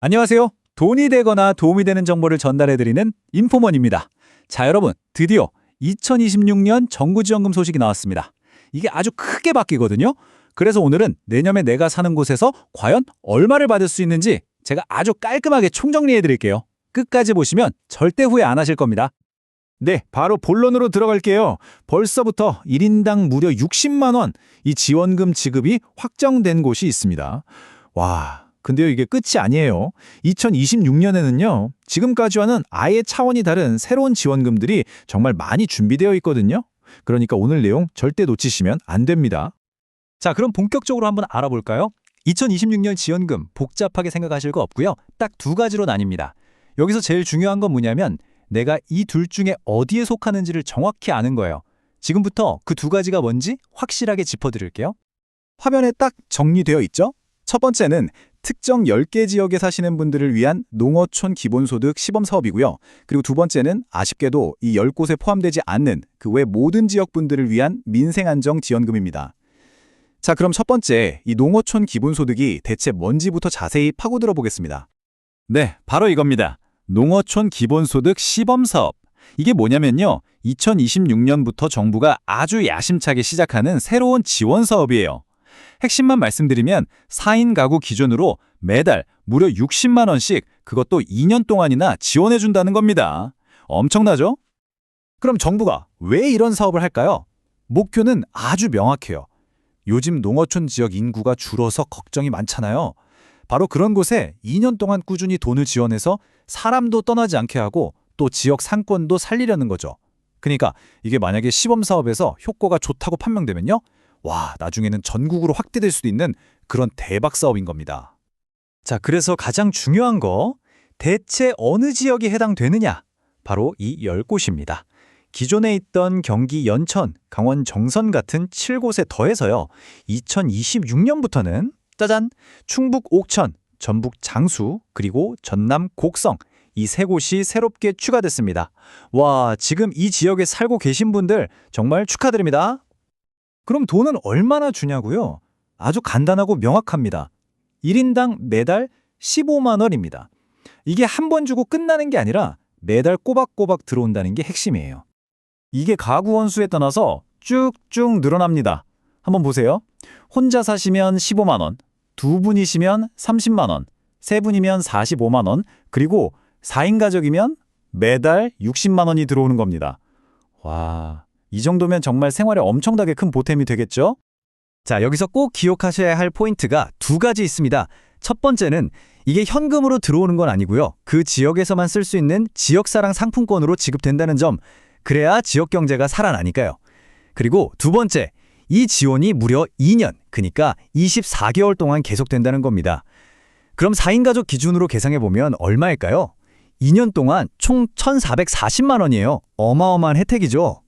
안녕하세요. 돈이 되거나 도움이 되는 정보를 전달해드리는 인포먼입니다. 자, 여러분, 드디어 2026년 정부지원금 소식이 나왔습니다. 이게 아주 크게 바뀌거든요. 그래서 오늘은 내년에 내가 사는 곳에서 과연 얼마를 받을 수 있는지 제가 아주 깔끔하게 총정리해드릴게요. 끝까지 보시면 절대 후회 안 하실 겁니다. 네, 바로 본론으로 들어갈게요. 벌써부터 1인당 무려 60만 원, 이 지원금 지급이 확정된 곳이 있습니다. 와, 근데요, 이게 끝이 아니에요. 2026년에는요, 지금까지와는 아예 차원이 다른 새로운 지원금들이 정말 많이 준비되어 있거든요. 그러니까 오늘 내용 절대 놓치시면 안 됩니다. 자, 그럼 본격적으로 한번 알아볼까요? 2026년 지원금 복잡하게 생각하실 거 없고요. 딱 두 가지로 나뉩니다. 여기서 제일 중요한 건 뭐냐면 내가 이 둘 중에 어디에 속하는지를 정확히 아는 거예요. 지금부터 그 두 가지가 뭔지 확실하게 짚어드릴게요. 화면에 딱 정리되어 있죠? 첫 번째는 특정 10개 지역에 사시는 분들을 위한 농어촌 기본소득 시범 사업이고요. 그리고 두 번째는 아쉽게도 이 10곳에 포함되지 않는 그 외 모든 지역 분들을 위한 민생안정 지원금입니다. 자, 그럼 첫 번째, 이 농어촌 기본소득이 대체 뭔지부터 자세히 파고들어 보겠습니다. 네, 바로 이겁니다. 농어촌 기본소득 시범사업. 이게 뭐냐면요, 2026년부터 정부가 아주 야심차게 시작하는 새로운 지원 사업이에요. 핵심만 말씀드리면 4인 가구 기준으로 매달 무려 60만 원씩, 그것도 2년 동안이나 지원해준다는 겁니다. 엄청나죠? 그럼 정부가 왜 이런 사업을 할까요? 목표는 아주 명확해요. 요즘 농어촌 지역 인구가 줄어서 걱정이 많잖아요. 바로 그런 곳에 2년 동안 꾸준히 돈을 지원해서 사람도 떠나지 않게 하고 또 지역 상권도 살리려는 거죠. 그러니까 이게 만약에 시범사업에서 효과가 좋다고 판명되면요, 와, 나중에는 전국으로 확대될 수도 있는 그런 대박 사업인 겁니다. 자, 그래서 가장 중요한 거, 대체 어느 지역이 해당되느냐? 바로 이 10곳입니다. 기존에 있던 경기 연천, 강원 정선 같은 7곳에 더해서요, 2026년부터는 짜잔! 충북 옥천, 전북 장수, 그리고 전남 곡성, 이 세 곳이 새롭게 추가됐습니다. 와, 지금 이 지역에 살고 계신 분들 정말 축하드립니다. 그럼 돈은 얼마나 주냐고요? 아주 간단하고 명확합니다. 1인당 매달 15만 원입니다. 이게 한 번 주고 끝나는 게 아니라 매달 꼬박꼬박 들어온다는 게 핵심이에요. 이게 가구 원수에 떠나서 쭉쭉 늘어납니다. 한번 보세요. 혼자 사시면 15만 원, 두 분이시면 30만 원, 세 분이면 45만 원, 그리고 4인 가족이면 매달 60만 원이 들어오는 겁니다. 와, 이 정도면 정말 생활에 엄청나게 큰 보탬이 되겠죠? 자, 여기서 꼭 기억하셔야 할 포인트가 두 가지 있습니다. 첫 번째는 이게 현금으로 들어오는 건 아니고요. 그 지역에서만 쓸 수 있는 지역사랑 상품권으로 지급된다는 점, 그래야 지역 경제가 살아나니까요. 그리고 두 번째, 이 지원이 무려 2년, 그러니까 24개월 동안 계속된다는 겁니다. 그럼 4인 가족 기준으로 계산해보면 얼마일까요? 2년 동안 총 1,440만 원이에요. 어마어마한 혜택이죠.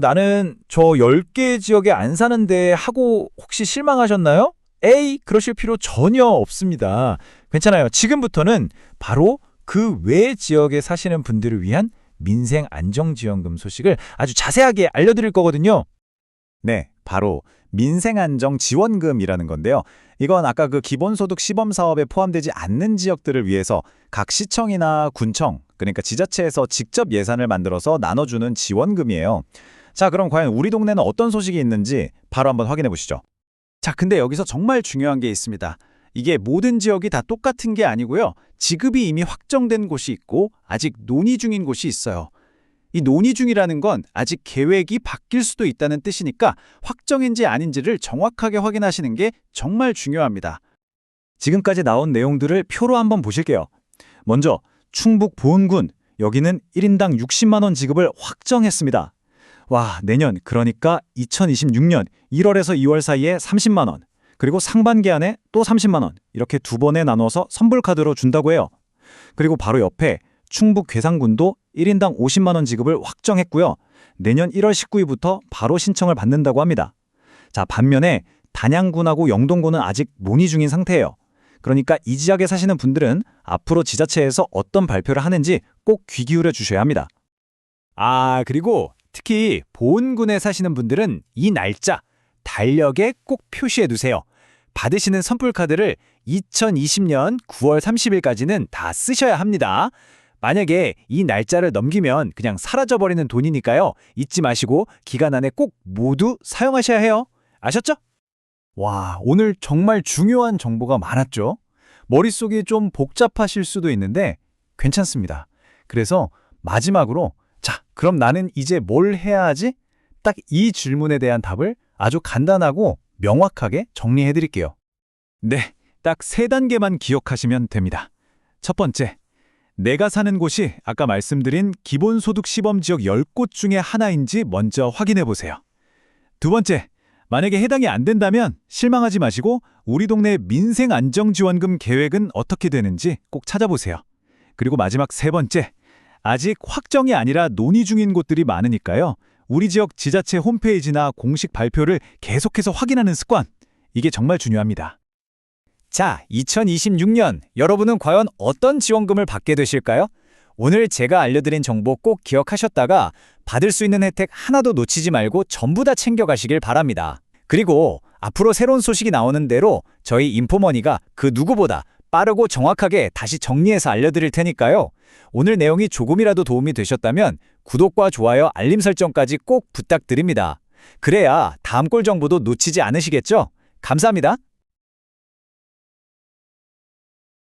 나는 저 10개 지역에 안 사는데 하고 혹시 실망하셨나요? 에이, 그러실 필요 전혀 없습니다. 괜찮아요. 지금부터는 바로 그 외 지역에 사시는 분들을 위한 민생 안정지원금 소식을 아주 자세하게 알려드릴 거거든요. 네, 바로 민생안정지원금이라는 건데요. 이건 아까 그 기본소득 시범사업에 포함되지 않는 지역들을 위해서 각 시청이나 군청, 그러니까 지자체에서 직접 예산을 만들어서 나눠주는 지원금이에요. 자, 그럼 과연 우리 동네는 어떤 소식이 있는지 바로 한번 확인해 보시죠. 자, 근데 여기서 정말 중요한 게 있습니다. 이게 모든 지역이 다 똑같은 게 아니고요. 지급이 이미 확정된 곳이 있고 아직 논의 중인 곳이 있어요. 이 논의 중이라는 건 아직 계획이 바뀔 수도 있다는 뜻이니까 확정인지 아닌지를 정확하게 확인하시는 게 정말 중요합니다. 지금까지 나온 내용들을 표로 한번 보실게요. 먼저 충북 보은군, 여기는 1인당 60만 원 지급을 확정했습니다. 와, 내년 그러니까 2026년 1월에서 2월 사이에 30만 원, 그리고 상반기 안에 또 30만 원, 이렇게 두 번에 나눠서 선불카드로 준다고 해요. 그리고 바로 옆에 충북 괴산군도 1인당 50만 원 지급을 확정했고요. 내년 1월 19일부터 바로 신청을 받는다고 합니다. 자, 반면에 단양군하고 영동군은 아직 논의 중인 상태예요. 그러니까 이 지역에 사시는 분들은 앞으로 지자체에서 어떤 발표를 하는지 꼭 귀 기울여 주셔야 합니다. 아, 그리고 특히 보은군에 사시는 분들은 이 날짜, 달력에 꼭 표시해 두세요. 받으시는 선물 카드를 2020년 9월 30일까지는 다 쓰셔야 합니다. 만약에 이 날짜를 넘기면 그냥 사라져버리는 돈이니까요. 잊지 마시고 기간 안에 꼭 모두 사용하셔야 해요. 아셨죠? 와, 오늘 정말 중요한 정보가 많았죠? 머릿속이 좀 복잡하실 수도 있는데 괜찮습니다. 그래서 마지막으로 자, 그럼 나는 이제 뭘 해야 하지? 딱 이 질문에 대한 답을 아주 간단하고 명확하게 정리해 드릴게요. 네, 딱 3단계만 기억하시면 됩니다. 첫 번째, 내가 사는 곳이 아까 말씀드린 기본소득 시범지역 10곳 중에 하나인지 먼저 확인해 보세요. 두 번째, 만약에 해당이 안 된다면 실망하지 마시고 우리 동네 민생안정지원금 계획은 어떻게 되는지 꼭 찾아보세요. 그리고 마지막 3번째, 아직 확정이 아니라 논의 중인 곳들이 많으니까요. 우리 지역 지자체 홈페이지나 공식 발표를 계속해서 확인하는 습관, 이게 정말 중요합니다. 자, 2026년 여러분은 과연 어떤 지원금을 받게 되실까요? 오늘 제가 알려드린 정보 꼭 기억하셨다가 받을 수 있는 혜택 하나도 놓치지 말고 전부 다 챙겨가시길 바랍니다. 그리고 앞으로 새로운 소식이 나오는 대로 저희 인포머니가 그 누구보다 빠르고 정확하게 다시 정리해서 알려드릴 테니까요. 오늘 내용이 조금이라도 도움이 되셨다면 구독과 좋아요, 알림 설정까지 꼭 부탁드립니다. 그래야 다음 꿀 정보도 놓치지 않으시겠죠? 감사합니다.